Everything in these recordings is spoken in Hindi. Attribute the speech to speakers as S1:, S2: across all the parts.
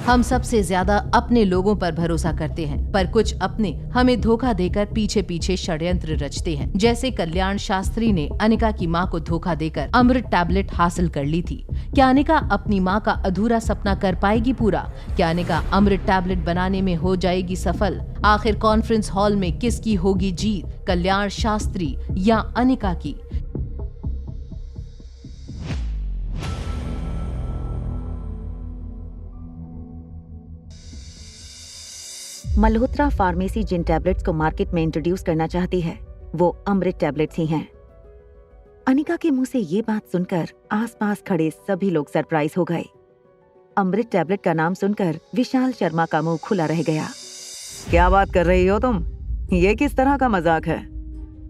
S1: हम सबसे ज्यादा अपने लोगों पर भरोसा करते हैं, पर कुछ अपने हमें धोखा देकर पीछे पीछे षड्यंत्र रचते हैं। जैसे कल्याण शास्त्री ने अनिका की मां को धोखा देकर अमृत टैबलेट हासिल कर ली थी। क्या अनिका अपनी मां का अधूरा सपना कर पाएगी पूरा? क्या अनिका अमृत टैबलेट बनाने में हो जाएगी सफल? आखिर कॉन्फ्रेंस हॉल में किसकी होगी जीत, कल्याण शास्त्री या अनिका की?
S2: मल्होत्रा फार्मेसी जिन टैबलेट्स को मार्केट में इंट्रोड्यूस करना चाहती है वो अमृत टैबलेट्स ही हैं। अनिका के मुंह से ये बात सुनकर आसपास खड़े सभी लोग सरप्राइज हो गए। अमृत टैबलेट का नाम सुनकर विशाल शर्मा का मुंह खुला रह गया।
S3: क्या बात कर रही हो तुम? ये किस तरह का मजाक है?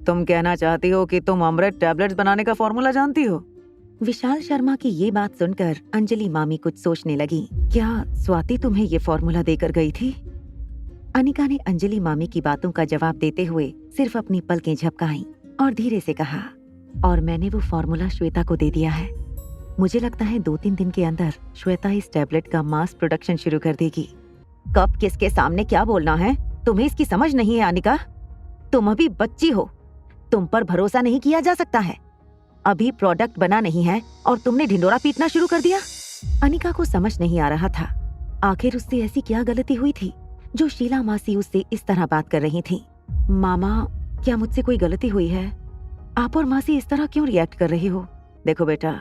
S3: तुम कहना चाहती हो कि तुम अमृत टैबलेट्स बनाने का फॉर्मूला जानती हो?
S2: विशाल शर्मा की ये बात सुनकर अंजलि मामी कुछ सोचने लगी। क्या स्वाति तुम्हें ये फॉर्मूला देकर गई थी? अनिका ने अंजलि मामी की बातों का जवाब देते हुए सिर्फ अपनी पलकें झपकाईं और धीरे से कहा, और मैंने वो फॉर्मूला श्वेता को दे दिया है। मुझे लगता है 2-3 दिन के अंदर श्वेता इस टैबलेट का मास प्रोडक्शन शुरू कर देगी। कब किसके सामने क्या बोलना है, तुम्हें इसकी समझ नहीं है अनिका? तुम अभी बच्ची हो, तुम पर भरोसा नहीं किया जा सकता है। अभी प्रोडक्ट बना नहीं है और तुमने ढिंडोरा पीटना शुरू कर दिया। अनिका को समझ नहीं आ रहा था आखिर उससे ऐसी क्या गलती हुई थी जो शीला मासी उससे इस तरह बात कर रही थी। मामा, क्या मुझसे कोई गलती हुई है? आप और मासी इस तरह क्यों रिएक्ट कर रही हो?
S3: देखो बेटा,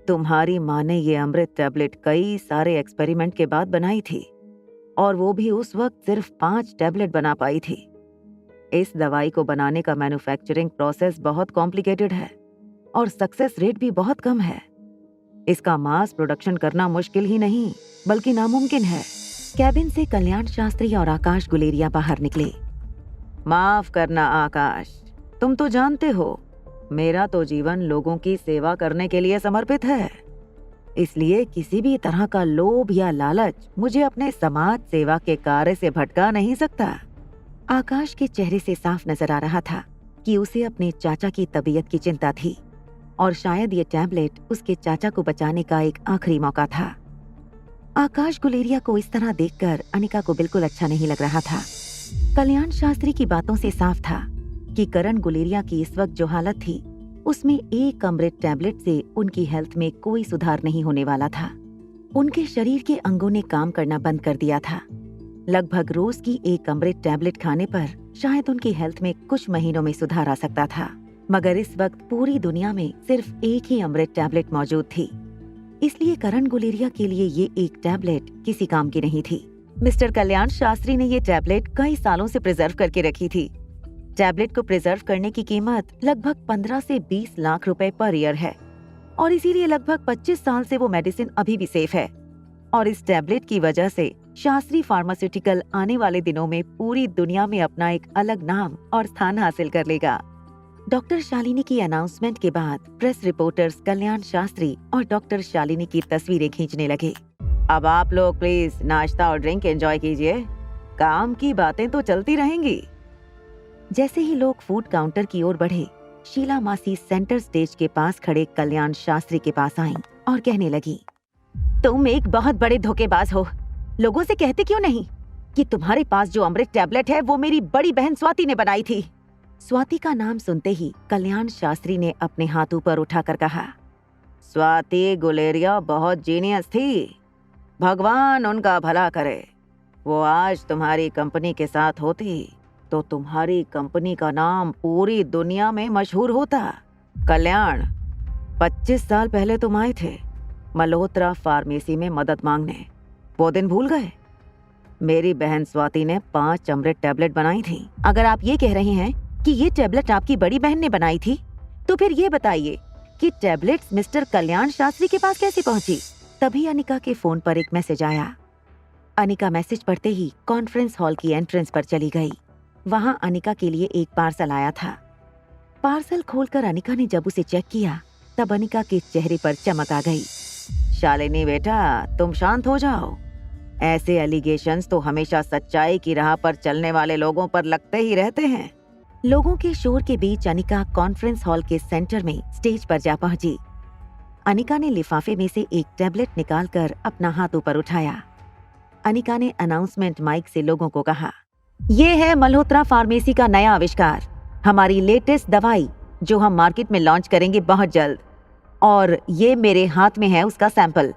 S3: तुम्हारी माँ ने ये अमृत टैबलेट कई सारे एक्सपेरिमेंट के बाद बनाई थी और वो भी उस वक्त सिर्फ 5 टैबलेट बना पाई थी। इस दवाई को बनाने का मैन्युफैक्चरिंग प्रोसेस बहुत कॉम्प्लिकेटेड है और सक्सेस रेट भी बहुत कम है। इसका मास प्रोडक्शन करना मुश्किल ही नहीं बल्कि नामुमकिन है।
S2: कैबिन से कल्याण शास्त्री और आकाश गुलेरिया बाहर निकले।
S3: माफ करना आकाश, तुम तो जानते हो मेरा तो जीवन लोगों की सेवा करने के लिए समर्पित है, इसलिए किसी भी तरह का लोभ या लालच मुझे अपने समाज सेवा के कार्य से भटका नहीं सकता।
S2: आकाश के चेहरे से साफ नजर आ रहा था कि उसे अपने चाचा की तबीयत की चिंता थी और शायद ये टैबलेट उसके चाचा को बचाने का एक आखिरी मौका था। आकाश गुलेरिया को इस तरह देखकर अनिका को बिल्कुल अच्छा नहीं लग रहा था। कल्याण शास्त्री की बातों से साफ था कि करण गुलेरिया की इस वक्त जो हालत थी उसमें एक अमृत टैबलेट से उनकी हेल्थ में कोई सुधार नहीं होने वाला था। उनके शरीर के अंगों ने काम करना बंद कर दिया था। लगभग रोज की एक अमृत टैबलेट खाने पर शायद उनकी हेल्थ में कुछ महीनों में सुधार आ सकता था, मगर इस वक्त पूरी दुनिया में सिर्फ एक ही अमृत टैबलेट मौजूद थी। इसलिए करण गुलेरिया के लिए ये एक टैबलेट किसी काम की नहीं थी। मिस्टर कल्याण शास्त्री ने ये टैबलेट कई सालों से प्रिजर्व करके रखी थी। टैबलेट को प्रिजर्व करने की कीमत लगभग 15 से 20 लाख रुपए पर ईयर है और इसीलिए लगभग 25 साल से वो मेडिसिन अभी भी सेफ है। और इस टैबलेट की वजह से शास्त्री फार्मास्यूटिकल आने वाले दिनों में पूरी दुनिया में अपना एक अलग नाम और स्थान हासिल कर लेगा। डॉक्टर शालिनी की अनाउंसमेंट के बाद प्रेस रिपोर्टर्स कल्याण शास्त्री और डॉक्टर शालिनी की तस्वीरें खींचने लगे।
S3: अब आप लोग प्लीज नाश्ता और ड्रिंक एंजॉय कीजिए, काम की बातें तो चलती रहेंगी।
S2: जैसे ही लोग फूड काउंटर की ओर बढ़े, शीला मासी सेंटर स्टेज के पास खड़े कल्याण शास्त्री के पास आईं और कहने लगी, तुम एक बहुत बड़े धोखेबाज हो। लोगों से कहते क्यों नहीं कि तुम्हारे पास जो अमृत टैबलेट है वो मेरी बड़ी बहन स्वाति ने बनाई थी। स्वाति का नाम सुनते ही कल्याण शास्त्री ने अपने हाथ ऊपर उठाकर कहा,
S3: स्वाति गुलेरिया बहुत जीनियस थी, भगवान उनका भला करे। वो आज तुम्हारी कंपनी के साथ होती तो तुम्हारी कंपनी का नाम पूरी दुनिया में मशहूर होता। कल्याण, 25 साल पहले तुम आए थे मल्होत्रा फार्मेसी में मदद मांगने, वो दिन भूल गए? मेरी बहन स्वाति ने 5 अमृत टैबलेट बनाई थी।
S2: अगर आप ये कह रहे हैं कि ये टैबलेट आपकी बड़ी बहन ने बनाई थी, तो फिर ये बताइए कि टैबलेट्स मिस्टर कल्याण शास्त्री के पास कैसे पहुंची? तभी अनिका के फोन पर एक मैसेज आया। अनिका मैसेज पढ़ते ही कॉन्फ्रेंस हॉल की एंट्रेंस पर चली गई। वहां अनिका के लिए एक पार्सल आया था। पार्सल खोलकर अनिका ने जब उसे चेक किया तब अनिका के चेहरे पर चमक आ गई।
S3: शालिनी बेटा, तुम शांत हो जाओ। ऐसे एलिगेशंस तो हमेशा सच्चाई की राह पर चलने वाले लोगों पर लगते ही रहते हैं।
S2: लोगों के शोर के बीच अनिका कॉन्फ्रेंस हॉल के सेंटर में स्टेज पर जा पहुंची। अनिका ने लिफाफे में से एक टैबलेट निकालकर अपना हाथ ऊपर उठाया। अनिका ने अनाउंसमेंट माइक से लोगों को कहा, ये है मल्होत्रा फार्मेसी का नया आविष्कार, हमारी लेटेस्ट दवाई जो हम मार्केट में लॉन्च करेंगे बहुत जल्द, और ये मेरे हाथ में है उसका सैंपल।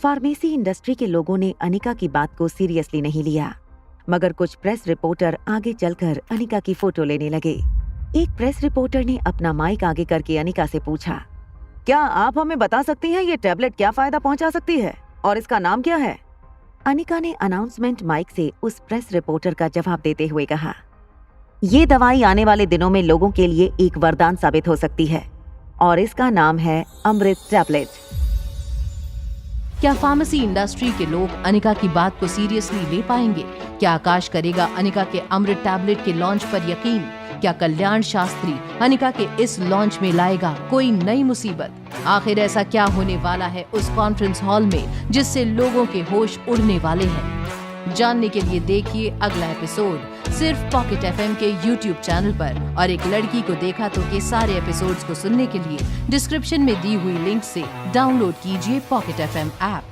S2: फार्मेसी इंडस्ट्री के लोगों ने अनिका की बात को सीरियसली नहीं लिया, मगर कुछ प्रेस रिपोर्टर आगे चलकर अनिका की फोटो लेने लगे। एक प्रेस रिपोर्टर ने अपना माइक आगे करके अनिका से पूछा,
S3: क्या आप हमें बता सकती हैं ये टैबलेट क्या फायदा पहुंचा सकती है और इसका नाम क्या है?
S2: अनिका ने अनाउंसमेंट माइक से उस प्रेस रिपोर्टर का जवाब देते हुए कहा, ये दवाई आने वाले दिनों में लोगों के लिए एक वरदान साबित हो सकती है और इसका नाम है अमृत टैबलेट।
S1: क्या फार्मेसी इंडस्ट्री के लोग अनिका की बात को सीरियसली ले पाएंगे? क्या आकाश करेगा अनिका के अमृत टैबलेट के लॉन्च पर यकीन? क्या कल्याण शास्त्री अनिका के इस लॉन्च में लाएगा कोई नई मुसीबत? आखिर ऐसा क्या होने वाला है उस कॉन्फ्रेंस हॉल में जिससे लोगों के होश उड़ने वाले हैं? जानने के लिए देखिए अगला एपिसोड सिर्फ पॉकेट एफएम के YouTube चैनल पर। और एक लड़की को देखा तो के सारे एपिसोड्स को सुनने के लिए डिस्क्रिप्शन में दी हुई लिंक से डाउनलोड कीजिए पॉकेट एफएम ऐप।